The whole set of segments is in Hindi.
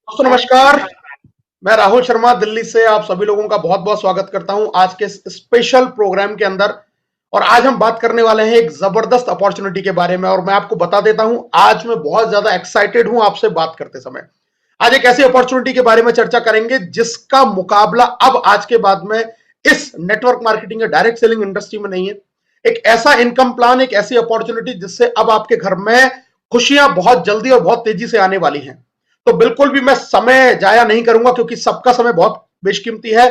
दोस्तों नमस्कार। मैं राहुल शर्मा दिल्ली से आप सभी लोगों का बहुत बहुत स्वागत करता हूं आज के स्पेशल प्रोग्राम के अंदर। और आज हम बात करने वाले हैं एक जबरदस्त अपॉर्चुनिटी के बारे में। और मैं आपको बता देता हूं, आज मैं बहुत ज्यादा एक्साइटेड हूं आपसे बात करते समय। आज एक ऐसी अपॉर्चुनिटी के बारे में चर्चा करेंगे जिसका मुकाबला अब आज के बाद में इस नेटवर्क मार्केटिंग या डायरेक्ट सेलिंग इंडस्ट्री में नहीं है। एक ऐसा इनकम प्लान, एक ऐसी अपॉर्चुनिटी जिससे अब आपके घर में खुशियां बहुत जल्दी और बहुत तेजी से आने वाली हैं। तो बिल्कुल भी मैं समय जाया नहीं करूंगा क्योंकि सबका समय बहुत बेशकीमती है।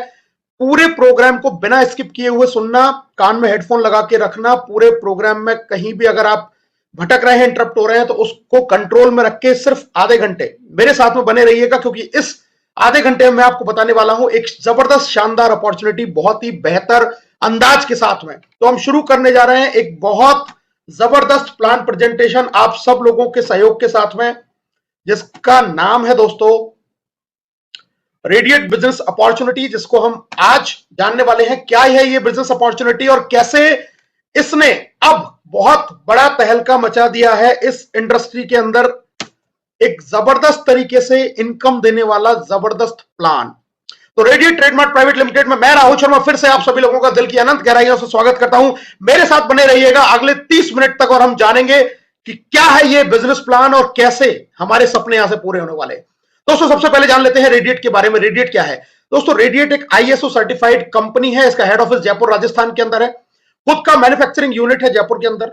पूरे प्रोग्राम को बिना स्किप किए हुए सुनना, कान में हेडफोन लगा के रखना। पूरे प्रोग्राम में कहीं भी अगर आप भटक रहे हैं, इंटरप्ट हो रहे हैं, तो उसको कंट्रोल में रख के सिर्फ आधे घंटे मेरे साथ में बने रहिएगा क्योंकि इस आधे घंटे में मैं आपको बताने वाला हूं एक जबरदस्त शानदार अपॉर्चुनिटी बहुत ही बेहतर अंदाज के साथ में। तो हम शुरू करने जा रहे हैं एक बहुत जबरदस्त प्लान प्रेजेंटेशन आप सब लोगों के सहयोग के साथ में, जिसका नाम है दोस्तों रेडिएट बिजनेस अपॉर्चुनिटी, जिसको हम आज जानने वाले हैं क्या है ये बिजनेस अपॉर्चुनिटी और कैसे इसने अब बहुत बड़ा तहलका मचा दिया है इस इंडस्ट्री के अंदर। एक जबरदस्त तरीके से इनकम देने वाला जबरदस्त प्लान। तो रेडिएट ट्रेडमार्ट प्राइवेट लिमिटेड में मैं राहुल शर्मा फिर से आप सभी लोगों का दिल की अनंत गहराइयों से स्वागत करता हूं। मेरे साथ बने रहिएगा अगले 30 मिनट तक और हम जानेंगे कि क्या है ये बिजनेस प्लान और कैसे हमारे सपने यहां से पूरे होने वाले हैं। दोस्तों सबसे पहले जान लेते हैं रेडिएट के बारे में। रेडिएट क्या है दोस्तों? रेडिएट एक आईएसओ सर्टिफाइड कंपनी है। इसका हेड ऑफिस जयपुर राजस्थान के अंदर है। खुद का मैन्युफैक्चरिंग यूनिट है जयपुर के अंदर।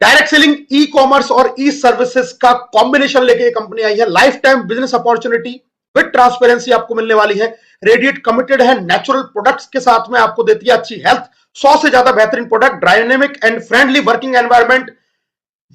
डायरेक्ट सेलिंग, ई कॉमर्स और ई सर्विसेज का कॉम्बिनेशन लेके ये कंपनी आई है। Life time business opportunity with transparency आपको मिलने वाली है। रेडिएट कमिटेड है नेचुरल प्रोडक्ट्स के साथ में, आपको देती है अच्छी हेल्थ, 100 से ज्यादा बेहतरीन product, dynamic and friendly working environment,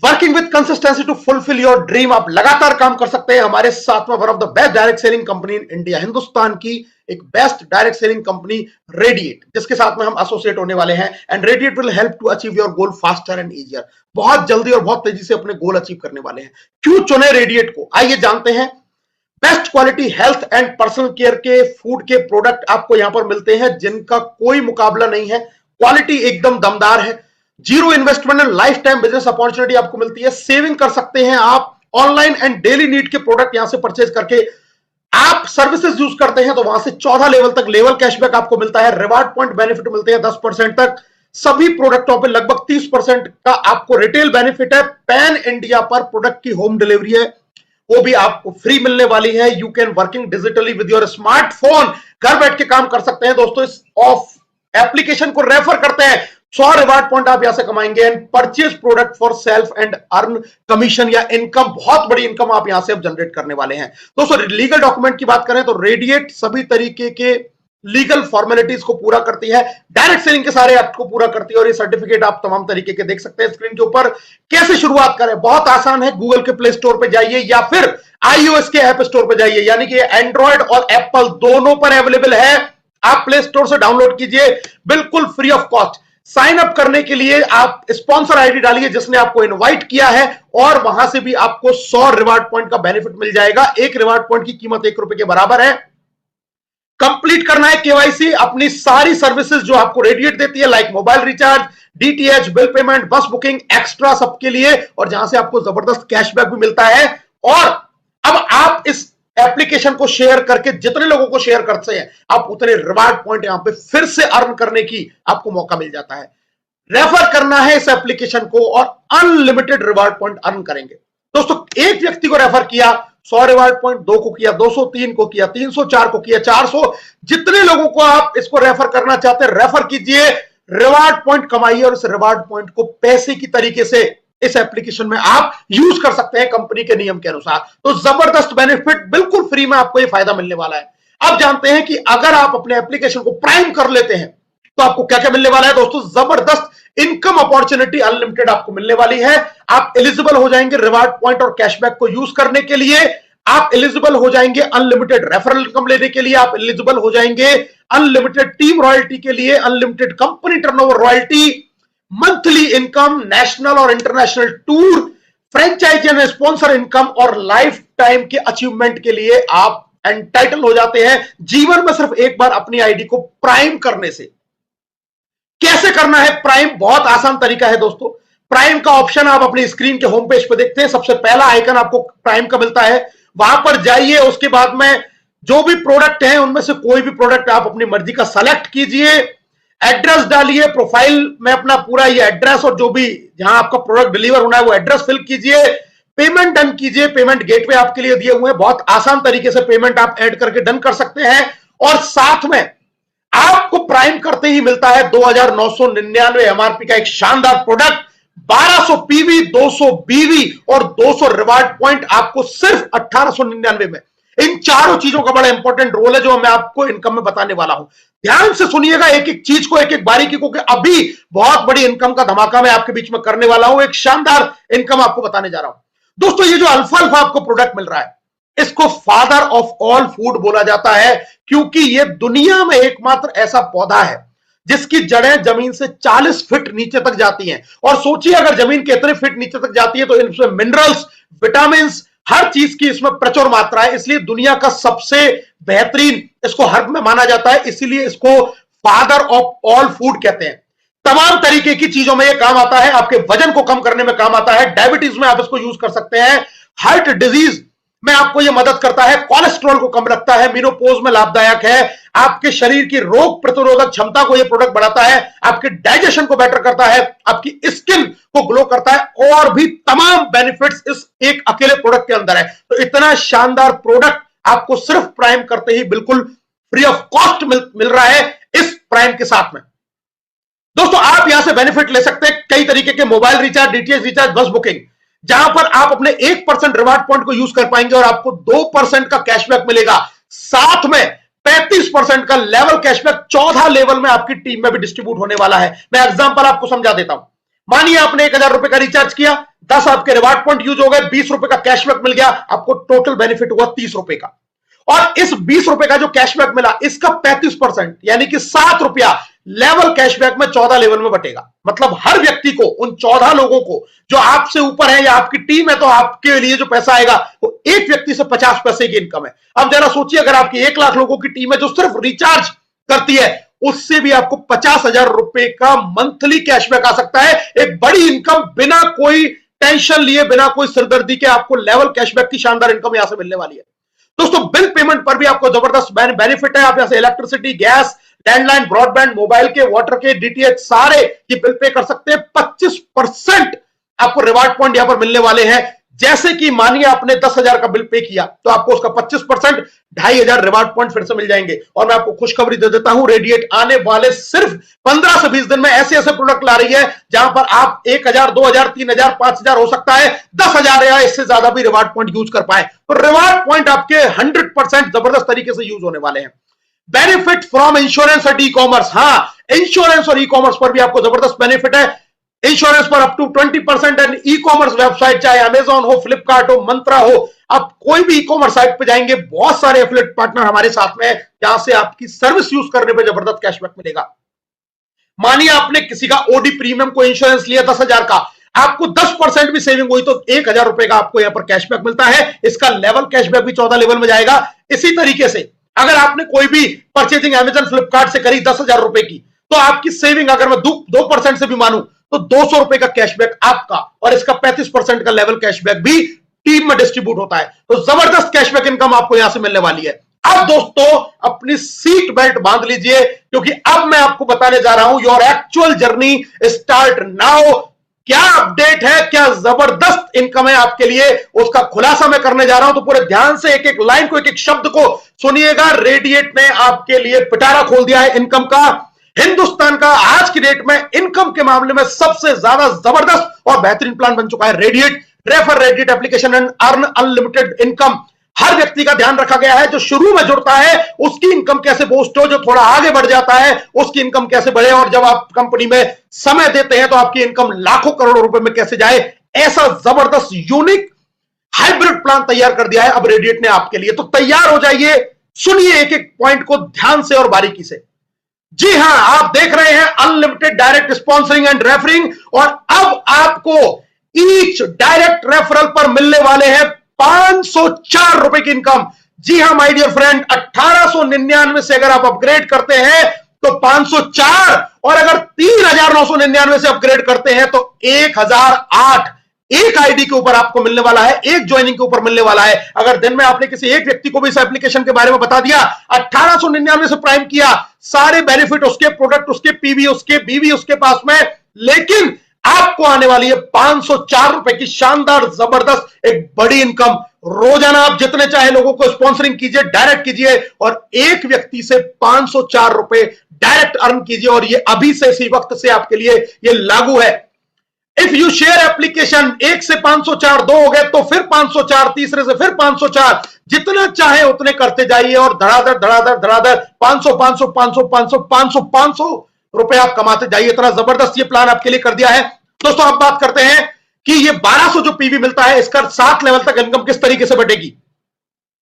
working with consistency to fulfil your dream. आप लगातार काम कर सकते हैं हमारे साथ में। One of the best direct selling company in India, Hindustan की एक best direct selling company Radiate, जिसके साथ में हम एसोसिएट होने वाले हैं। And Radiate will help to achieve your goal faster and easier. बहुत जल्दी और बहुत तेजी से अपने गोल अचीव करने वाले हैं। क्यों चुने रेडिएट को, आइए जानते हैं। Best quality health and personal care के फूड के प्रोडक्ट आपको यहां पर मिलते हैं जिनका कोई मुकाबला नहीं है। क्वालिटी एकदम दमदार है। Zero investment and life time business opportunity आपको मिलती है। सेविंग कर सकते हैं आप ऑनलाइन एंड डेली नीड के प्रोडक्ट यहां से परचेज करके। आप सर्विसेज यूज करते हैं तो वहां से 14 लेवल तक लेवल कैशबैक आपको मिलता है। रिवार्ड पॉइंट बेनिफिट मिलते हैं 10% तक। सभी प्रोडक्टों पे लगभग 30% का आपको रिटेल बेनिफिट है। पैन इंडिया पर प्रोडक्ट की होम डिलीवरी है, वो भी आपको फ्री मिलने वाली है। You can working digitally with your smartphone, घर बैठ के काम कर सकते हैं दोस्तों। इस ऑफ एप्लीकेशन को रेफर करते हैं, 100 रिवार्ड पॉइंट आप यहां से कमाएंगे। And purchase product for self and earn commission या इनकम, बहुत बड़ी इनकम आप यहां से अब जनरेट करने वाले हैं दोस्तों। लीगल डॉक्यूमेंट की बात करें तो रेडिएट सभी तरीके के लीगल फॉर्मेलिटीज को पूरा करती है, डायरेक्ट सेलिंग के सारे एक्ट को पूरा करती है। और ये सर्टिफिकेट आप तमाम तरीके के देख सकते हैं स्क्रीन के ऊपर। कैसे शुरुआत करें, बहुत आसान है। गूगल के प्ले स्टोर पे जाइए या फिर iOS के ऐप स्टोर पे जाइए, यानी कि एंड्रॉयड और एप्पल दोनों पर अवेलेबल है। आप प्ले स्टोर से डाउनलोड कीजिए बिल्कुल free of cost. Sign up करने के लिए आप स्पॉन्सर आईडी डालिए जिसने आपको इनवाइट किया है, और वहां से भी आपको 100 रिवार्ड पॉइंट का बेनिफिट मिल जाएगा। एक रिवार्ड पॉइंट की कीमत ₹1 के बराबर है। कंप्लीट करना है केवाईसी, अपनी सारी सर्विसेज जो आपको रेडिएट देती है, like mobile recharge, DTH, bill payment, बस बुकिंग, एक्स्ट्रा सबके लिए, और जहां से आपको जबरदस्त कैशबैक भी मिलता है। और अब आप इस एप्लीकेशन को शेयर करके जितने लोगों को शेयर करते हैं, आप उतने रिवार्ड पॉइंट यहां पे फिर से अर्न करने की आपको मौका मिल जाता है। रेफर करना है इस एप्लीकेशन को और अनलिमिटेड रिवार्ड पॉइंट अर्न करेंगे दोस्तों। एक व्यक्ति को रेफर किया, 100 रिवार्ड पॉइंट, 2 को किया 200, 3 को किया 300, 4 को किया 400। जितने लोगों को आप इसको रेफर करना चाहते हैं, रेफर कीजिए, रिवार्ड पॉइंट कमाइए, और इस रिवार्ड पॉइंट को पैसे की तरीके से इस एप्लीकेशन में आप यूज कर सकते हैं कंपनी के नियम के अनुसार। तो जबरदस्त बेनिफिट, बिल्कुल फ्री में आपको यह फायदा मिलने वाला है। अब जानते हैं कि अगर आप अपने एप्लीकेशन को प्राइम कर लेते हैं तो आपको क्या क्या मिलने वाला है दोस्तों। जबरदस्त इनकम अपॉर्चुनिटी अनलिमिटेड आपको मिलने वाली है। आप एलिजिबल हो जाएंगे रिवार्ड पॉइंट और कैशबैक को यूज करने के लिए। आप एलिजिबल हो जाएंगे अनलिमिटेड रेफरल इनकम लेने के लिए। आप एलिजिबल हो जाएंगे अनलिमिटेड टीम रॉयल्टी के लिए, unlimited company turnover royalty, monthly income, national और international tour, franchisee and sponsor income, और लाइफ टाइम के अचीवमेंट के लिए आप एंटाइटल हो जाते हैं जीवन में सिर्फ एक बार अपनी आईडी को प्राइम करने से। कैसे करना है प्राइम? बहुत आसान तरीका है दोस्तों। प्राइम का ऑप्शन आप अपनी स्क्रीन के होम पेज पे देखते हैं, सबसे पहला आइकन आपको प्राइम का मिलता है, वहां पर जाइए। उसके बाद में जो भी प्रोडक्ट है उनमें से कोई भी प्रोडक्ट आप अपनी मर्जी का सेलेक्ट कीजिए, एड्रेस डालिए, प्रोफाइल में अपना पूरा ये एड्रेस और जो भी जहां आपका प्रोडक्ट डिलीवर होना है वो एड्रेस फिल कीजिए, पेमेंट डन कीजिए। पेमेंट गेटवे आपके लिए दिए हुए हैं, बहुत आसान तरीके से पेमेंट आप ऐड करके डन कर सकते हैं। और साथ में आपको प्राइम करते ही मिलता है 2999 एमआरपी का एक शानदार प्रोडक्ट, 1200 पीवी, 200 बीवी और 200 रिवार्ड पॉइंट आपको सिर्फ 1899 में। इन चारों चीजों का बड़ा इंपॉर्टेंट रोल है जो मैं आपको इनकम में बताने वाला हूं। ध्यान से सुनिएगा एक एक चीज को, एक एक बारीकी को, कि अभी बहुत बड़ी इनकम का धमाका मैं आपके बीच में करने वाला हूं, एक शानदार इनकम आपको बताने जा रहा हूं। दोस्तों ये जो अल्फा अल्फा आपको प्रोडक्ट मिल रहा है, इसको फादर ऑफ ऑल फूड बोला जाता है, क्योंकि यह दुनिया में एकमात्र ऐसा पौधा है जिसकी जड़ें जमीन से 40 फीट नीचे तक जाती हैं। और सोचिए अगर जमीन के इतने फीट नीचे तक जाती है तो इसमें मिनरल्स, विटामिन, हर चीज की इसमें प्रचुर मात्रा है, इसलिए दुनिया का सबसे बेहतरीन इसको हर्ब में माना जाता है, इसीलिए इसको फादर ऑफ ऑल फूड कहते हैं। तमाम तरीके की चीजों में यह काम आता है, आपके वजन को कम करने में काम आता है, डायबिटीज में आप इसको यूज कर सकते हैं, हार्ट डिजीज में आपको यह मदद करता है, कोलेस्ट्रॉल को कम रखता है, मेनोपॉज में लाभदायक है, आपके शरीर की रोग प्रतिरोधक क्षमता को यह प्रोडक्ट बढ़ाता है, आपके डाइजेशन को बेटर करता है, आपकी स्किन को ग्लो करता है, और भी तमाम बेनिफिट्स इस एक अकेले प्रोडक्ट के अंदर है। तो इतना शानदार प्रोडक्ट आपको सिर्फ प्राइम करते ही बिल्कुल फ्री ऑफ कॉस्ट मिल रहा है इस प्राइम के साथ में। दोस्तों आप यहां से बेनिफिट ले सकते हैं कई तरीके के, मोबाइल रिचार्ज, डीटीएच रिचार्ज, बस बुकिंग, जहां पर आप अपने 1% रिवार्ड पॉइंट को यूज कर पाएंगे और आपको 2% का कैशबैक मिलेगा। साथ में 35% का लेवल कैशबैक 14 लेवल में आपकी टीम में भी डिस्ट्रीब्यूट होने वाला है। मैं एग्जांपल आपको समझा देता हूं। मानिए आपने 1000 रुपए का रिचार्ज किया, 10 आपके रिवार्ड पॉइंट यूज हो गए, 20 रुपए का कैशबैक मिल गया, आपको टोटल बेनिफिट हुआ 30 रुपए का। और इस 20 रुपए का जो कैशबैक मिला, इसका 35% यानी कि 7 रुपया लेवल कैशबैक में 14 लेवल में बटेगा। मतलब हर व्यक्ति को, उन 14 लोगों को जो आपसे ऊपर है या आपकी टीम है, तो आपके लिए जो पैसा आएगा वो एक व्यक्ति से 50 पैसे की इनकम है। अब जरा सोचिए अगर आपकी 1 लाख लोगों की टीम है जो सिर्फ रिचार्ज करती है, उससे भी आपको 50,000 रुपए का मंथली कैशबैक आ सकता है। एक बड़ी इनकम, बिना कोई टेंशन लिए, बिना कोई सिरदर्दी के आपको लेवल कैशबैक की शानदार इनकम यहां से मिलने वाली है। दोस्तों बिल पेमेंट पर भी आपको जबरदस्त बेनिफिट है। आप यहां से electricity, gas, landline, broadband, mobile के, वाटर के, डीटीएच सारे ये बिल पे कर सकते हैं। 25% आपको रिवार्ड पॉइंट यहां पर मिलने वाले हैं। जैसे कि मानिए आपने 10,000 का बिल पे किया तो आपको उसका 25% 2,500 रिवार्ड पॉइंट फिर से मिल जाएंगे। और मैं आपको खुशखबरी दे देता हूं, रेडिएट आने वाले सिर्फ 15 से 20 दिन में ऐसे ऐसे प्रोडक्ट ला रही है जहां पर आप 1,000, 2,000, 3,000, 5,000 हो सकता है 10,000 या इससे ज्यादा भी रिवार्ड पॉइंट यूज कर पाए। तो रिवार्ड पॉइंट आपके 100% जबरदस्त तरीके से यूज होने वाले हैं। Benefit from insurance and e commerce, हाँ इंश्योरेंस और ई कॉमर्स पर भी आपको जबरदस्त बेनिफिट है। इंश्योरेंस पर up to 20% and e commerce website, चाहे अमेजॉन हो, फ्लिपकार्ट हो, मंत्रा हो, आप कोई भी ई कॉमर्स साइट पे जाएंगे, बहुत सारे एफिलिएट पार्टनर हमारे साथ में है, जहां से आपकी सर्विस यूज करने पे जबरदस्त कैशबैक मिलेगा। मानिए आपने किसी का ओडी प्रीमियम को इंश्योरेंस लिया 10,000 का, आपको 10% भी सेविंग हुई तो 1,000 रुपए का आपको यहां पर कैशबैक मिलता है। इसका लेवल कैशबैक भी 14 लेवल में जाएगा। इसी तरीके से अगर आपने कोई भी परचेजिंग अमेजन, फ्लिपकार्ट से करी 10,000 रुपए की, तो आपकी सेविंग अगर मैं 2% से भी मानूं तो 200 रुपए का कैशबैक आपका, और इसका 35% का लेवल कैशबैक भी टीम में डिस्ट्रीब्यूट होता है। तो जबरदस्त कैशबैक इनकम आपको यहां से मिलने वाली है। अब दोस्तों अपनी सीट बेल्ट बांध लीजिए, क्योंकि अब मैं आपको बताने जा रहा हूं your actual journey start now. क्या अपडेट है, क्या जबरदस्त इनकम है आपके लिए, उसका खुलासा मैं करने जा रहा हूं। तो पूरे ध्यान से एक एक लाइन को, एक एक शब्द को सुनिएगा। रेडिएट ने आपके लिए पिटारा खोल दिया है इनकम का। हिंदुस्तान का आज की डेट में इनकम के मामले में सबसे ज्यादा जबरदस्त और बेहतरीन प्लान बन चुका है Radiate. Refer Radiate application and earn unlimited income. हर व्यक्ति का ध्यान रखा गया है, जो शुरू में जुड़ता है उसकी इनकम कैसे बूस्ट हो, जो थोड़ा आगे बढ़ जाता है उसकी इनकम कैसे बढ़े, और जब आप कंपनी में समय देते हैं तो आपकी इनकम लाखों करोड़ों रुपए में कैसे जाए। ऐसा जबरदस्त यूनिक हाइब्रिड प्लान तैयार कर दिया है अब रेडिएट ने आपके लिए। तो तैयार हो जाइए, सुनिए एक एक पॉइंट को ध्यान से और बारीकी से। जी हां, आप देख रहे हैं unlimited direct sponsoring and referring, और अब आपको ईच डायरेक्ट रेफरल पर मिलने वाले हैं 504 रुपए की इनकम। जी हां माय डियर फ्रेंड, 1899 से अगर आप अपग्रेड करते हैं तो 504, और अगर 3,999 से अपग्रेड करते हैं तो 1008 एक आईडी के ऊपर आपको मिलने वाला है, एक ज्वाइनिंग के ऊपर मिलने वाला है। अगर दिन में आपने किसी एक व्यक्ति को भी इस एप्लीकेशन के बारे में बता दिया, 1899 से प्राइम किया, सारे बेनिफिट उसके, प्रोडक्ट उसके, पीवी उसके, बीवी उसके पास में, लेकिन आपको आने वाली है 504 रुपए की शानदार जबरदस्त एक बड़ी इनकम। रोजाना आप जितने चाहे लोगों को स्पॉन्सरिंग कीजिए, डायरेक्ट कीजिए और एक व्यक्ति से 504 रुपए डायरेक्ट अर्न कीजिए। और ये अभी से, इसी वक्त से आपके लिए ये लागू है। इफ यू शेयर एप्लीकेशन, एक से 504, दो हो गए तो फिर 504, तीसरे से फिर 504, जितना चाहे उतने करते जाइए और धड़ाधड़ धड़ाधड़ धड़ाधड़ 500 500 500 500 500 500 रुपए आप कमाते जाइए। इतना जबरदस्त ये प्लान आपके लिए कर दिया है। दोस्तों आप बात करते हैं कि ये 1200 जो पीवी मिलता है, इसका 7 लेवल तक इनकम किस तरीके से बढ़ेगी।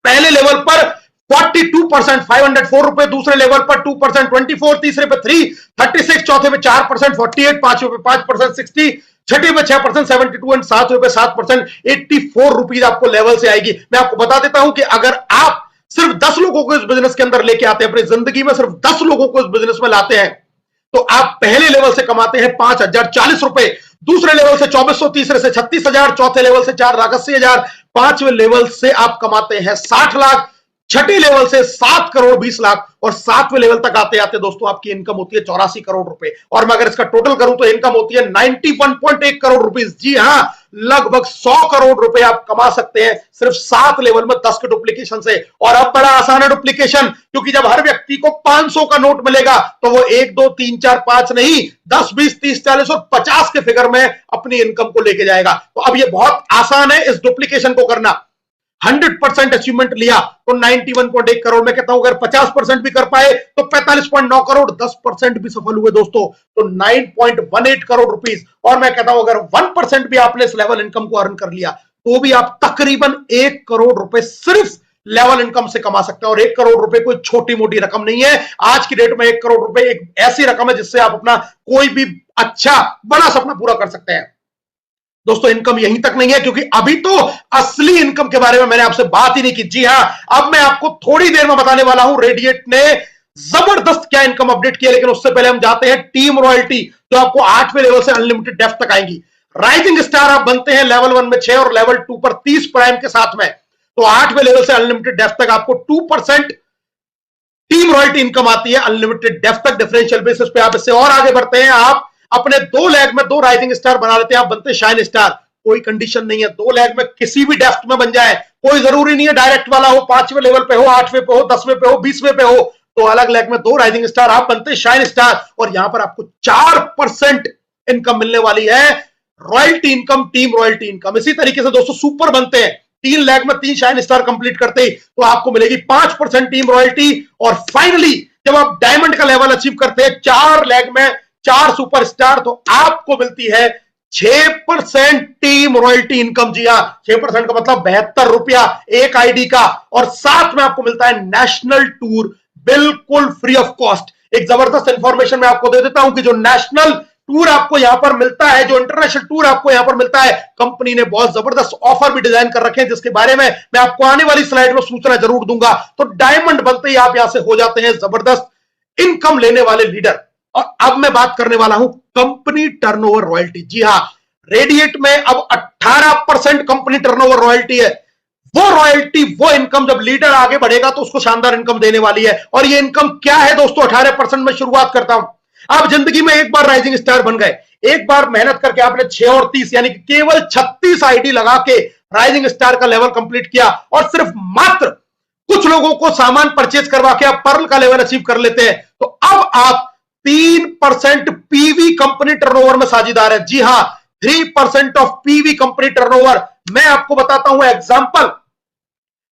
पहले लेवल पर 42% 504 रुपए, दूसरे लेवल पर 2% 24, तीसरे पे 3 36, चौथे पे 4% 48, पांचवें पे 5% 60, छठे पे 6% 72 एंड सातवें पे 7% 84 रुपीज आपको लेवल से आएगी। मैं आपको बता देता हूं कि अगर आप सिर्फ 10 लोगों को इस बिजनेस के अंदर लेके आते हैं, अपनी जिंदगी में सिर्फ 10 लोगों को इस बिजनेस में लाते हैं, तो आप पहले लेवल से कमाते हैं 5040 रुपए, दूसरे लेवल से 2400, तीसरे से 36,000, चौथे लेवल से 4,80,000, पांचवें लेवल से आप कमाते हैं 60 लाख, छठे लेवल से 7 करोड़ 20 लाख और सातवें लेवल तक आते आते दोस्तों आपकी इनकम होती है 84 करोड़ रुपए। और मैं अगर इसका टोटल करूं तो इनकम होती है 91.1 करोड़ रुपीस। जी हां, लगभग 100 करोड़ रुपए आप कमा सकते हैं सिर्फ 7 लेवल में 10 के डुप्लीकेशन से। और अब बड़ा आसान है डुप्लीकेशन, क्योंकि जब हर व्यक्ति को 500 का नोट मिलेगा तो वो 1 2 3 4 5 नहीं, 10 20 30 40 और 50 के फिगर में अपनी इनकम को लेके जाएगा। तो अब ये बहुत आसान है इस डुप्लीकेशन को करना। 100% अचीवमेंट लिया तो 91.1 करोड़। में कहता हूं अगर 50% भी कर पाए तो 45.9 करोड़, 10% भी सफल हुए दोस्तों तो 9.18 करोड़ रुपीस। और मैं कहता हूं अगर 1% भी आपने इस लेवल इनकम को अर्न कर लिया तो भी आप तकरीबन 1 करोड़ रुपए सिर्फ लेवल इनकम से कमा सकते हैं। और 1 करोड़ रुपए कोई छोटी मोटी रकम नहीं है। आज की डेट में 1 करोड़ रुपए एक ऐसी रकम है जिससे आप अपना कोई भी अच्छा बड़ा सपना पूरा कर सकते हैं। दोस्तों इनकम यहीं तक नहीं है, क्योंकि अभी तो असली इनकम के बारे में मैंने आपसे बात ही नहीं की। जी हां, अब मैं आपको थोड़ी देर में बताने वाला हूं रेडिएट ने जबरदस्त क्या इनकम अपडेट किया। लेकिन उससे पहले हम जाते हैं टीम रॉयल्टी, जो आपको 8वें लेवल से अनलिमिटेड डेप्थ तक आएंगी। राइजिंग स्टार आप बनते हैं लेवल 1 में 6 और लेवल 2 पर 30 प्राइम के साथ में, तो 8वें लेवल से अनलिमिटेड डेप्थ तक आपको 2% टीम रॉयल्टी इनकम आती है अनलिमिटेड डेप्थ तक। डिफरेंशियल बेसिस पे आप इससे और आगे बढ़ते हैं, आप अपने 2 लेग में 2 राइजिंग स्टार बना लेते हैं, आप बनते हैं शाइन स्टार। कोई कंडीशन नहीं है, 2 लेग में किसी भी डेप्थ में बन जाए, कोई जरूरी नहीं है डायरेक्ट वाला हो, 5वें लेवल पे हो, 8वें पे हो, 10वें पे हो, 20वें पे हो, तो अलग लेग में 2 राइजिंग स्टार आप बनते हैं शाइन स्टार। और यहां पर आपको 4% इनकम मिलने वाली है, royalty income, team royalty income. इसी तरीके से दोस्तों सुपर बनते हैं, 3 लेग में 3 शाइन स्टार कंप्लीट करते ही तो आपको मिलेगी 5% टीम रॉयल्टी। और फाइनली जब आप डायमंड का लेवल अचीव करते हैं 4 लेग में 4 सुपरस्टार, तो आपको मिलती है 6% टीम रॉयल्टी इनकम। जी हां, 6% का मतलब 72 रुपया एक आईडी का। और साथ में आपको मिलता है नेशनल टूर बिल्कुल फ्री ऑफ कॉस्ट। एक जबरदस्त इंफॉर्मेशन मैं आपको दे देता हूं कि जो नेशनल टूर आपको यहां पर मिलता है, जो इंटरनेशनल टूर आपको यहां पर मिलता है, कंपनी ने बहुत जबरदस्त ऑफर भी डिजाइन कर रखे हैं, जिसके बारे में मैं आपको आने वाली स्लाइड में सूचना जरूर दूंगा। तो डायमंड बनते ही आप यहां से हो जाते हैं जबरदस्त इनकम लेने वाले लीडर। और अब मैं बात करने वाला हूं कंपनी टर्नओवर रॉयल्टी। जी हां, रेडिएट में अब 18% कंपनी टर्नओवर रॉयल्टी है। वो रॉयल्टी, वो इनकम जब लीडर आगे बढ़ेगा तो उसको शानदार इनकम देने वाली है। और ये इनकम क्या है दोस्तों, 18% में शुरुआत करता हूं। आप जिंदगी में एक बार राइजिंग स्टार बन गए, एक बार मेहनत करके आपने 6 और 30 यानी कि केवल 36 आईडी लगा के राइजिंग स्टार का लेवल कंप्लीट किया और सिर्फ मात्र कुछ लोगों को सामान परचेज करवा के आप पर्ल का लेवल अचीव कर लेते हैं, तो अब आप 3% पीवी कंपनी टर्नओवर में साझेदार है। जी हां, 3% ऑफ पीवी कंपनी टर्नओवर। मैं आपको बताता हूं एग्जांपल।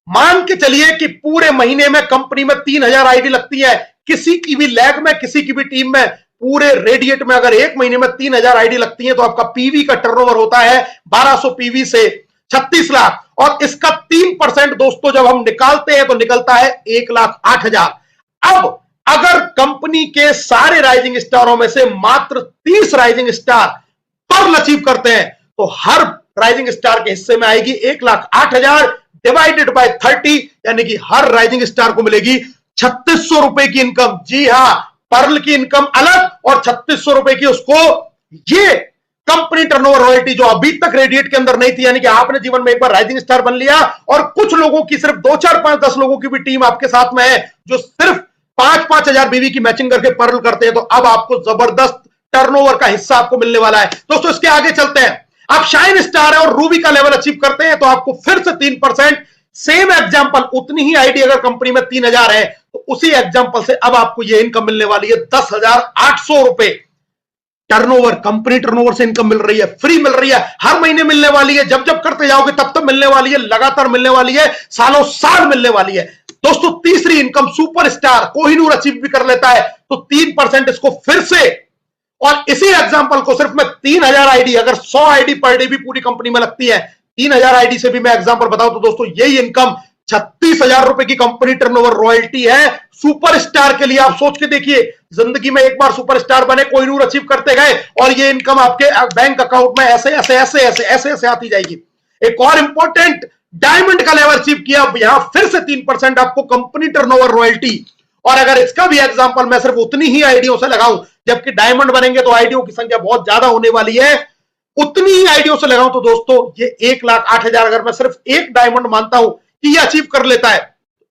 मान के चलिए कि पूरे महीने में कंपनी में 3000 आईडी लगती है, किसी की भी लैग में, किसी की भी टीम में, पूरे रेडिएट में अगर एक महीने में 3000 आईडी लगती है तो आपका पीवी का टर्नओवर होता है 1200 पीवी से 36 लाख। और इसका 3% दोस्तों जब हम निकालते हैं तो निकलता है 1,08,000। अब अगर कंपनी के सारे राइजिंग स्टारों में से मात्र 30 राइजिंग स्टार पर्ल अचीव करते हैं तो हर राइजिंग स्टार के हिस्से में आएगी 1,08,000 डिवाइडेड बाय 30, यानी कि हर राइजिंग स्टार को मिलेगी 3600 रुपए की इनकम। जी हां, पर्ल की इनकम अलग और 3600 रुपए की उसको ये कंपनी टर्नओवर रॉयल्टी जो अभी तक रेडिएट के अंदर नहीं थी, यानी कि आपने जीवन में एक बार राइजिंग स्टार बन लिया और कुछ लोगों की, सिर्फ 2 4 5 10 लोगों की भी टीम आपके साथ में है जो सिर्फ 5-5 हजार बीवी की मैचिंग करके पर्ल करते हैं, तो अब आपको जबरदस्त टर्नओवर का हिस्सा आपको मिलने वाला है। दोस्तों इसके आगे चलते हैं। आप शाइन स्टार है और रूबी का लेवल अचीव करते हैं तो आपको फिर से 3%, सेम एग्जांपल, उतनी ही आईडी अगर कंपनी में 3000 है तो उसी एग्जांपल से अब आपको ये इनकम मिलने वाली है 10,800 रुपए टर्नओवर। कंपनी टर्नओवर से इनकम मिल रही है, फ्री मिल रही है, हर महीने मिलने वाली है, जब जब करते जाओगे तब तब मिलने वाली है, लगातार मिलने वाली है, सालों साल मिलने वाली है। दोस्तों तीसरी इनकम सुपरस्टार कोहिनूर अचीव भी कर लेता है तो 3% इसको फिर से, और इसी एग्जांपल को सिर्फ मैं 3000 आईडी, अगर 100 आईडी पर डे भी पूरी कंपनी में लगती है, 3000 आईडी से भी मैं एग्जांपल बताऊं तो दोस्तों यही इनकम 36,000 रुपए की कंपनी टर्नओवर रॉयल्टी है सुपरस्टार के लिए। आप सोच के देखिए, जिंदगी में एक बार सुपरस्टार बने, कोहिनूर अचीव करते गए और ये इनकम आपके बैंक अकाउंट में ऐसे ऐसे ऐसे ऐसे ऐसे ऐसे आती जाएगी। एक और इंपॉर्टेंट, डायमंड का लेवल अचीव किया, यहां फिर से 3% आपको कंपनी टर्नओवर रॉयल्टी, और अगर इसका भी एग्जांपल मैं सिर्फ उतनी ही आईडियों से लगाऊं, जबकि डायमंड बनेंगे तो आईडियों की संख्या बहुत ज्यादा होने वाली है, उतनी ही आईडियों से लगाऊं तो दोस्तों ये 1,08,000, अगर मैं सिर्फ एक डायमंड मानता हूं कि ये अचीव कर लेता है,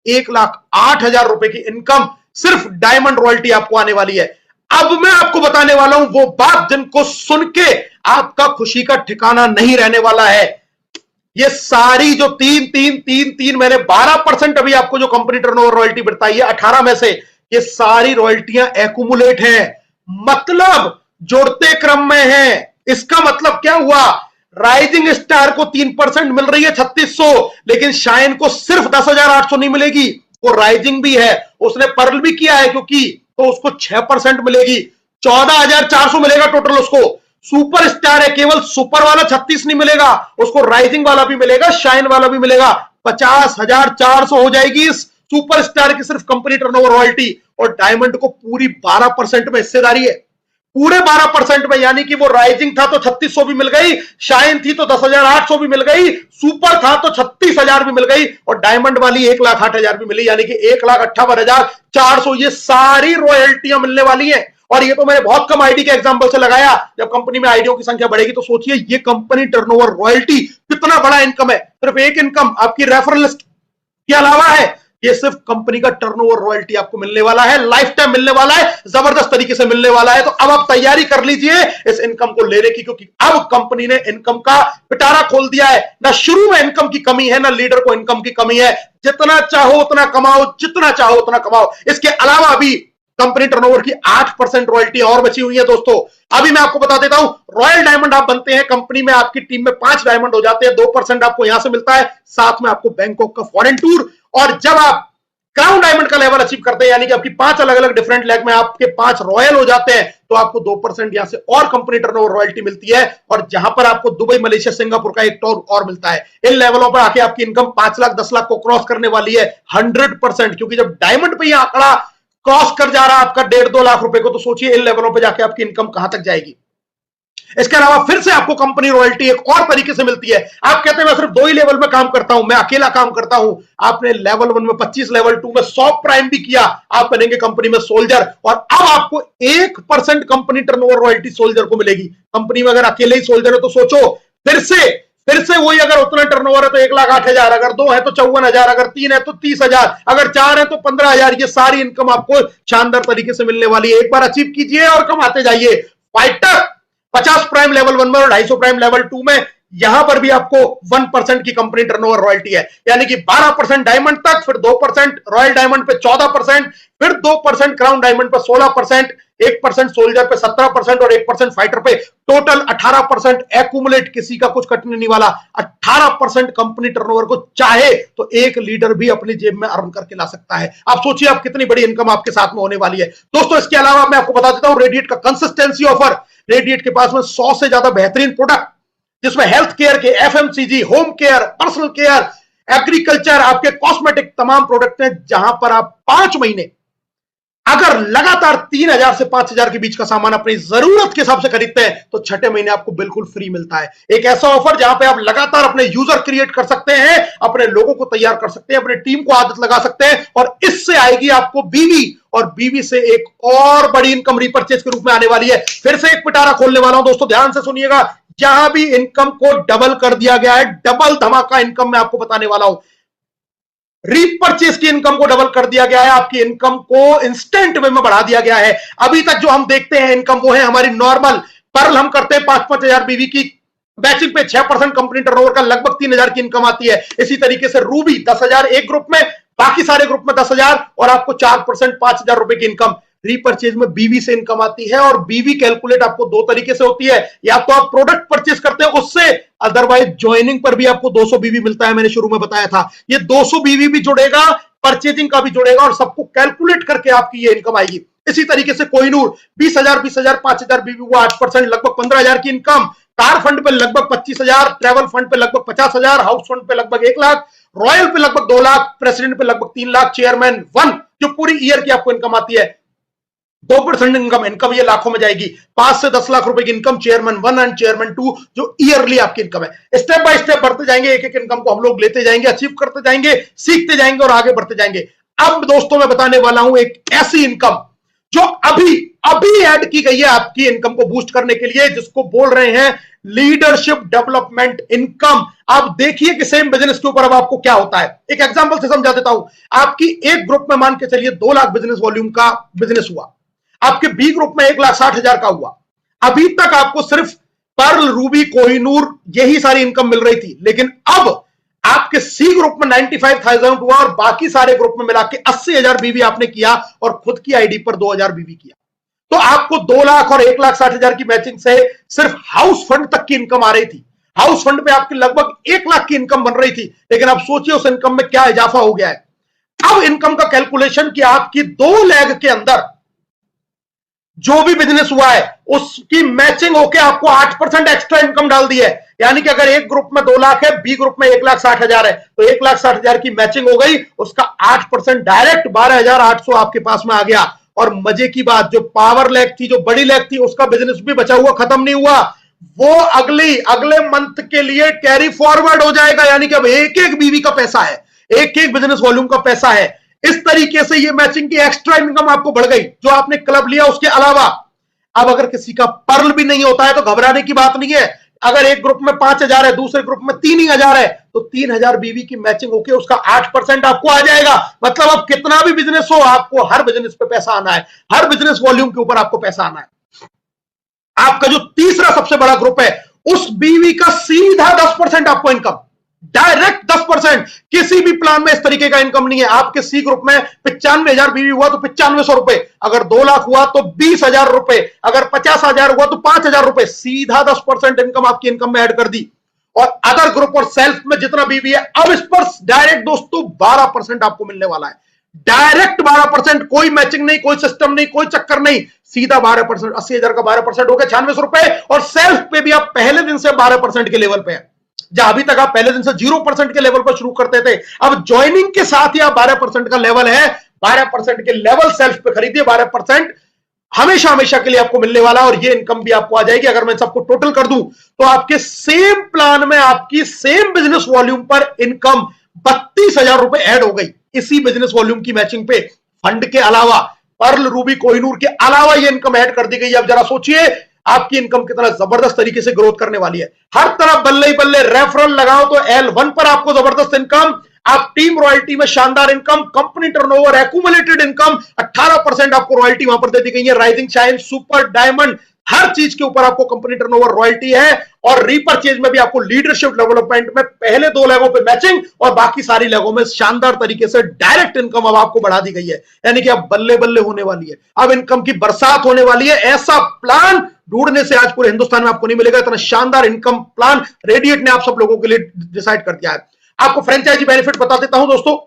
1,08,000 रुपए की इनकम सिर्फ डायमंड रॉयल्टी आपको आने वाली है। अब मैं आपको बताने वाला हूं वो बात जिनको सुन के आपका खुशी का ठिकाना नहीं रहने वाला है। ये सारी जो 3 मैंने 12% अभी आपको जो कंपनी टर्नओवर रॉयल्टी बताई है 18 में से, ये सारी रॉयल्टियां एक्यूमुलेट हैं, मतलब जोड़ते क्रम में है। इसका मतलब क्या हुआ, राइजिंग स्टार को 3% मिल रही है 3600, लेकिन शाइन को सिर्फ 10,800 नहीं मिलेगी, वो राइजिंग भी है, उसने पर्ल भी किया है क्योंकि, तो उसको 6% मिलेगी, 14,400 मिलेगा टोटल उसको। सुपर स्टार है, केवल सुपर वाला 36 नहीं मिलेगा, उसको राइजिंग वाला भी मिलेगा, शाइन वाला भी मिलेगा, 50,400 हो जाएगी इस सुपर स्टार की सिर्फ कंपनी टर्नओवर रॉयल्टी। और डायमंड को पूरी 12% में हिस्सेदारी है, पूरे 12% में, यानी कि वो राइजिंग था तो 3600 भी मिल गई, शाइन थी तो 10,800 भी मिल गई, सुपर था तो 36,000 भी मिल गई, और डायमंड वाली 1,08,000 भी मिली, यानी कि 1,58,400 ये सारी रॉयल्टियां मिलने वाली हैं। और ये तो मैंने बहुत कम आईडी के एग्जांपल से लगाया, जब कंपनी में आईडियों की संख्या बढ़ेगी तो सोचिए ये कंपनी टर्नओवर रॉयल्टी कितना बड़ा इनकम है। सिर्फ एक इनकम आपकी रेफरल लिस्ट के अलावा है, ये सिर्फ कंपनी का टर्नओवर रॉयल्टी आपको मिलने वाला है, लाइफ टाइम मिलने वाला है, जबरदस्त तरीके से मिलने वाला है। तो अब आप तैयारी कर लीजिए इस इनकम को लेने की, क्योंकि अब कंपनी ने इनकम का पिटारा खोल दिया है। ना शुरू में इनकम की कमी है, ना लीडर को इनकम की कमी है, जितना चाहो उतना कमाओ, जितना चाहो उतना कमाओ। इसके अलावा भी कंपनी टर्नओवर की 8% रॉयल्टी और बची हुई है दोस्तों। अभी मैं आपको बता देता हूं, रॉयल डायमंड आप बनते हैं, कंपनी में आपकी टीम में 5 डायमंड हो जाते हैं, 2% आपको यहां से मिलता है, साथ में आपको बैंकॉक का फॉरेन टूर, और जब आप क्राउन डायमंड का लेवल अचीव करते हैं, यानी कि आपकी 5 अलग अलग डिफरेंट लेग में आपके 5 रॉयल हो जाते हैं, तो आपको 2% यहां से और कंपनी टर्नओवर रॉयल्टी मिलती है, और जहां पर आपको दुबई, मलेशिया, सिंगापुर का एक टूर और मिलता है। इन लेवलों पर आके आपकी इनकम 5 लाख 10 लाख को क्रॉस करने वाली है 100%, क्योंकि जब डायमंड पे यह आंकड़ा क्रॉस कर जा रहा है आपका 1.5-2 लाख रुपए को, तो सोचिए इन लेवलों पे जाके आपकी इनकम कहां तक जाएगी। इसके अलावा फिर से आपको कंपनी रॉयल्टी एक और तरीके से मिलती है। आप कहते हैं मैं सिर्फ 2 ही लेवल में काम करता हूं, मैं अकेला काम करता हूं, आपने लेवल 1 में 25, लेवल 2 में 100 प्राइम भी किया, आप बनेंगे कंपनी में सोल्जर, और अब आपको 1% कंपनी टर्नओवर रॉयल्टी सोल्जर को मिलेगी। कंपनी में अगर अकेले ही सोल्जर है तो सोचो, फिर से वही, अगर उतना टर्नओवर है तो 1,08,000, अगर 2 है तो 54,000, अगर 3 है तो 30,000, अगर 4 है तो 15,000, ये सारी इनकम आपको शानदार तरीके से मिलने वाली है। एक बार अचीव कीजिए और कमाते जाइए। फाइटर 50 प्राइम लेवल 1 में और 250 प्राइम लेवल 2 में, यहां पर भी आपको 1% की कंपनी टर्नओवर रॉयल्टी है, यानी कि 12% डायमंड तक, फिर 2% रॉयल डायमंड पे 14%, फिर 2% क्राउन डायमंड पे 16%, 1% सोल्जर पे 17% और 1% फाइटर पे, टोटल 18% एक्यूमुलेट, किसी का कुछ कटने नहीं वाला। 18% कंपनी टर्नओवर को चाहे तो एक लीडर भी अपनी जेब में अर्न करके ला सकता है। आप सोचिए आप कितनी बड़ी इनकम आपके साथ में होने वाली है दोस्तों। इसके अलावा मैं आपको बता देता हूं रेडिएट का कंसिस्टेंसी ऑफर। रेडिएट के पास में 100 से ज्यादा बेहतरीन प्रोडक्ट, जिसमें हेल्थ केयर के, FMCG, home care, personal care, agriculture, आपके कॉस्मेटिक तमाम प्रोडक्ट हैं, जहां पर आप 5 महीने अगर लगातार 3,000 से 5,000 के बीच का सामान अपनी जरूरत के हिसाब से खरीदते हैं तो छठे महीने आपको बिल्कुल फ्री मिलता है। एक ऐसा ऑफर जहां पे आप लगातार अपने यूजर क्रिएट कर सकते हैं, अपने लोगों को तैयार कर सकते हैं, अपनी टीम को आदत लगा सकते हैं, और इससे आएगी आपको बीवी, और बीवी से एक और बड़ी इनकम रीपरचेज के रूप में आने वाली है। फिर से एक पिटारा खोलने वाला हूं दोस्तों, ध्यान से सुनिएगा। जहां भी इनकम को डबल कर दिया गया है, डबल धमाका इनकम मैं आपको बताने वाला हूं। रीपरचेज की इनकम को डबल कर दिया गया है, आपकी इनकम को इंस्टेंट वे में बढ़ा दिया गया है। अभी तक जो हम देखते हैं इनकम वो है हमारी नॉर्मल। पर्ल हम करते हैं 5-5 हजार बीवी की, बैचिंग पे 6% कंपनी टर्नओवर का लगभग 3,000 की इनकम आती है। इसी तरीके से रूबी 10,000 एक ग्रुप में, बाकी सारे ग्रुप में 10,000, और आपको 4% 5,000 रुपए की इनकम रीपरचेज में बीवी से इनकम आती है। और बीवी कैलकुलेट आपको दो तरीके से होती है, या तो आप प्रोडक्ट परचेज करते हैं उससे, अदरवाइज ज्वाइनिंग पर भी आपको 200 बीवी मिलता है। मैंने शुरू में बताया था ये 200 बीवी भी जुड़ेगा, परचेजिंग का भी जुड़ेगा, और सबको कैलकुलेट करके आपकी ये इनकम आएगी। इसी तरीके से कोहिनूर 20,000 5,000 बीवी हुआ 8%, लगभग 15,000 की इनकम। कार फंड पे लगभग 25,000, ट्रेवल फंड पे लगभग 50,000, हाउस फंड पे लगभग 1 लाख, रॉयल पे लगभग 2 लाख, प्रेसिडेंट पे लगभग 3 लाख, चेयरमैन 1 जो पूरी ईयर की आपको इनकम आती है 2% इनकम ये लाखों में जाएगी। 5 से 10 लाख रुपए की इनकम चेयरमैन 1 एंड चेयरमैन 2 जो ईयरली आपकी इनकम है। स्टेप बाय स्टेप बढ़ते जाएंगे, एक एक इनकम को हम लोग लेते जाएंगे, अचीव करते जाएंगे, सीखते जाएंगे और आगे बढ़ते जाएंगे। अब दोस्तों मैं बताने वाला हूं एक ऐसी इनकम जो अभी अभी ऐड की गई है आपकी इनकम को बूस्ट करने के लिए, जिसको बोल रहे हैं लीडरशिप डेवलपमेंट इनकम। आप देखिए कि सेम बिजनेस के ऊपर अब आपको क्या होता है। एक एग्जांपल से समझा देता हूं। आपकी एक ग्रुप में मान के चलिए 2 लाख बिजनेस वॉल्यूम का बिजनेस हुआ, आपके बी ग्रुप में 1,60,000 का हुआ। अभी तक आपको सिर्फ पर्ल, रूबी, कोहिनूर यही सारी इनकम मिल रही थी, लेकिन अब आपके सी ग्रुप में 95,000 हुआ और बाकी सारे ग्रुप में मिला के 80,000 बीवी आपने किया और खुद की आईडी पर 2,000 बीवी किया, तो आपको 2 लाख और 1,60,000 की मैचिंग से सिर्फ हाउस फंड तक की इनकम आ रही थी। हाउस फंड पे आपकी लगभग 1 लाख की इनकम बन रही थी, लेकिन आप सोचिए उस इनकम में क्या इजाफा हो गया है। अब इनकम का कैलकुलेशन कि आपकी 2 लेग के अंदर जो भी बिजनेस हुआ है उसकी मैचिंग होके आपको 8% एक्स्ट्रा इनकम डाल दी है। यानी कि अगर एक ग्रुप में 2 लाख है, बी ग्रुप में 1,60,000 है, तो 1,60,000 की मैचिंग हो गई, उसका 8% डायरेक्ट 12,800 आपके पास में आ गया। और मजे की बात, जो पावर लेग थी, जो बड़ी लेग थी, उसका बिजनेस भी बचा हुआ, खत्म नहीं हुआ, वो अगले मंथ के लिए कैरी फॉरवर्ड हो जाएगा। यानी कि अब एक एक बीवी का पैसा है, एक एक बिजनेस वॉल्यूम का पैसा है। इस तरीके से ये मैचिंग की एक्स्ट्रा इनकम आपको बढ़ गई जो आपने क्लब लिया उसके अलावा। अब अगर किसी का पर्ल भी नहीं होता है तो घबराने की बात नहीं है। अगर एक ग्रुप में 5,000 है, दूसरे ग्रुप में 3,000 है, तो 3,000 बीवी की मैचिंग होके उसका 8% आपको आ जाएगा। मतलब अब कितना भी बिजनेस हो, आपको हर बिजनेस पे पैसा आना है, हर बिजनेस वॉल्यूम के ऊपर आपको पैसा आना है। आपका जो तीसरा सबसे बड़ा ग्रुप है, उस बीवी का सीधा 10% आपको इनकम, डायरेक्ट 10%। किसी भी प्लान में इस तरीके का इनकम नहीं है। आपके सी ग्रुप में 95,000 बीवी हुआ तो 9500 रुपए, अगर 2 लाख हुआ तो 20,000 रुपए, अगर 50,000 हुआ तो 5,000 रुपए, सीधा 10% इनकम आपकी इनकम में ऐड कर दी। और अदर ग्रुप और सेल्फ में जितना बीवी है, अब इस पर डायरेक्ट दोस्तों 12% आपको मिलने वाला है। डायरेक्ट 12%, कोई मैचिंग नहीं, कोई सिस्टम नहीं, कोई चक्कर नहीं, सीधा 12%। 80,000 का 12% हो गया 9600 रुपए। और सेल्फ पे भी आप पहले दिन से 12% के लेवल पे है, जहां अभी तक आप पहले दिन से 0% के लेवल पर शुरू करते थे, अब ज्वाइनिंग के साथ ही आप 12% का लेवल है। 12% के लेवल सेल्फ पे खरीदिए, 12% हमेशा हमेशा के लिए आपको मिलने वाला, और ये इनकम भी आपको आ जाएगी। अगर मैं सबको टोटल कर दूं तो आपके सेम प्लान में आपकी सेम बिजनेस वॉल्यूम पर इनकम 32,000 रुपए ऐड हो गई, इसी बिजनेस वॉल्यूम की मैचिंग पे। फंड के अलावा, पर्ल, रूबी, कोहिनूर के अलावा ये इनकम ऐड कर दी गई। अब जरा सोचिए आपकी इनकम कितना जबरदस्त तरीके से ग्रोथ करने वाली है। हर तरफ बल्ले ही बल्ले रेफरल लगाओ तो L1 पर आपको जबरदस्त इनकम, आप टीम रॉयल्टी में शानदार income, company turnover, accumulated income 18% आपको रॉयल्टी वहां पर दे दी गई है। राइजिंग शाइन, सुपर, डायमंड, हर चीज के ऊपर आपको कंपनी टर्नओवर रॉयल्टी है। और रीपरचेज में भी आपको लीडरशिप डेवलपमेंट में पहले 2 लेगों पे मैचिंग और बाकी सारी लेगों में शानदार तरीके से डायरेक्ट इनकम अब आपको बढ़ा दी गई है। यानी कि अब बल्ले बल्ले होने वाली है, अब इनकम की बरसात होने वाली है। ऐसा प्लान ढूंढने से आज पूरे हिंदुस्तान में आपको नहीं मिलेगा। इतना शानदार इनकम प्लान रेडिएट ने आप सब लोगों के लिए डिसाइड कर दिया है। आपको फ्रेंचाइजी बेनिफिट बता देता हूं दोस्तों।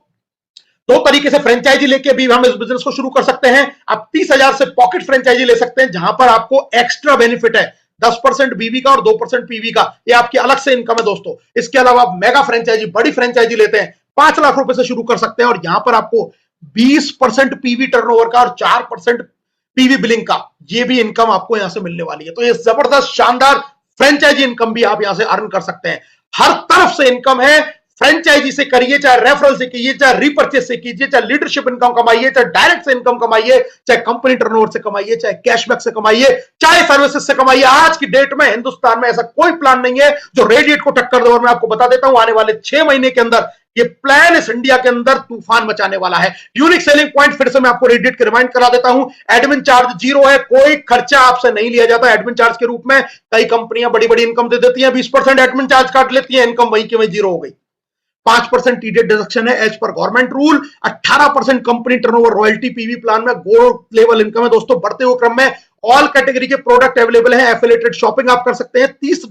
2 तरीके से फ्रेंचाइजी लेके भी हम इस बिजनेस को शुरू कर सकते हैं। आप 30,000 से पॉकेट फ्रेंचाइजी ले सकते हैं, जहां पर आपको एक्स्ट्रा बेनिफिट है 10% बीवी का और 2% पीवी का, ये आपकी अलग से इनकम है दोस्तों। इसके अलावा आप मेगा फ्रेंचाइजी, बड़ी फ्रेंचाइजी लेते हैं, 5 लाख रुपए से शुरू कर सकते हैं, और यहां पर आपको 20% पीवी टर्नओवर का और 4% पीवी बिलिंग का, ये भी इनकम आपको यहां से मिलने वाली है। तो ये जबरदस्त शानदार फ्रेंचाइजी इनकम भी आप यहां से अर्न कर सकते हैं। हर तरफ से इनकम है। फ्रेंचाइजी से करिए, चाहे रेफरल से कीजिए, चाहे रिपर्चेस से कीजिए, चाहे लीडरशिप इनकम कमाइए, चाहे डायरेक्ट से इनकम कमाइए, चाहे कंपनी टर्नओवर से कमाइए, चाहे कैशबैक से कमाइए, चाहे सर्विसेज से कमाइए। आज की डेट में हिंदुस्तान में ऐसा कोई प्लान नहीं है जो रेडिएट को टक्कर दे। और मैं आपको बता देता हूं, आने वाले 6 महीने के अंदर ये प्लान इस इंडिया के अंदर तूफान मचाने वाला है। यूनिक सेलिंग पॉइंट फिर से मैं आपको रेडिएट के रिमाइंड करा देता हूं। एडमिन चार्ज 0 है, कोई खर्चा आपसे नहीं लिया जाता एडमिन चार्ज के रूप में। कई कंपनियां बड़ी बड़ी इनकम दे देती हैं, 20% एडमिन चार्ज काट लेती है, इनकम वहीं की वहीं 0 हो गई। 5% टीडीएस डिडक्शन है as per government rule. 18% company turnover royalty PV plan में गोल्ड लेवल इनकम है दोस्तों। बढ़ते हुए क्रम में ऑल कैटेगरी के प्रोडक्ट अवेलेबल है। एफिलिएटेड शॉपिंग आप कर सकते हैं। 30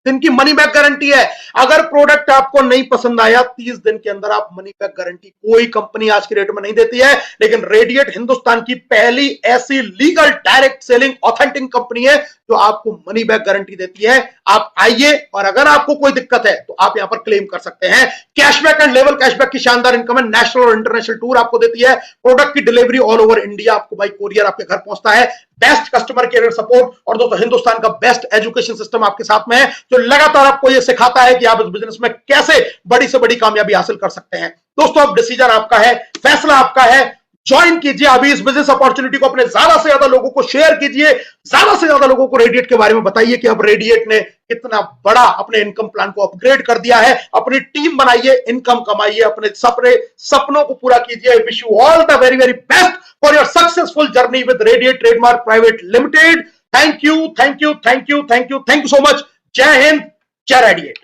दिन की मनी बैक गारंटी है। अगर प्रोडक्ट आपको नहीं पसंद आया, 30 दिन के अंदर आप मनी बैक गारंटी कोई कंपनी आज की डेट में नहीं देती है, लेकिन रेडिएट हिंदुस्तान की पहली ऐसी legal direct selling authentic company है जो आपको मनी बैक गारंटी देती है। आप आइए और अगर आपको कोई दिक्कत है तो आप यहां पर क्लेम कर सकते हैं। कैशबैक एंड लेवल कैशबैक की शानदार इनकम है। नेशनल और इंटरनेशनल टूर आपको देती है। प्रोडक्ट की डिलीवरी ऑल ओवर इंडिया आपको बाई कोरियर आपके घर पहुंचता है। बेस्ट कस्टमर केयर सपोर्ट और दोस्तों हिंदुस्तान का बेस्ट एजुकेशन सिस्टम आपके साथ में है, जो लगातार आपको यह सिखाता है कि आप इस बिजनेस में कैसे बड़ी से बड़ी कामयाबी हासिल कर सकते हैं। दोस्तों अब डिसीजन आपका है, फैसला आपका है। ज्वाइन कीजिए अभी इस बिजनेस अपॉर्चुनिटी को, अपने ज्यादा से ज्यादा लोगों को शेयर कीजिए, ज्यादा से ज्यादा लोगों को रेडिएट के बारे में बताइए कि अब रेडिएट ने कितना बड़ा अपने इनकम प्लान को अपग्रेड कर दिया है। अपनी टीम बनाइए, इनकम कमाइए, अपने सपनों को पूरा कीजिए। Wish you all the very very best for your successful journey with radiate trademark private limited. Thank you, thank you, thank you, thank you, thank you so much. जय हिंद, जय रेडिएट।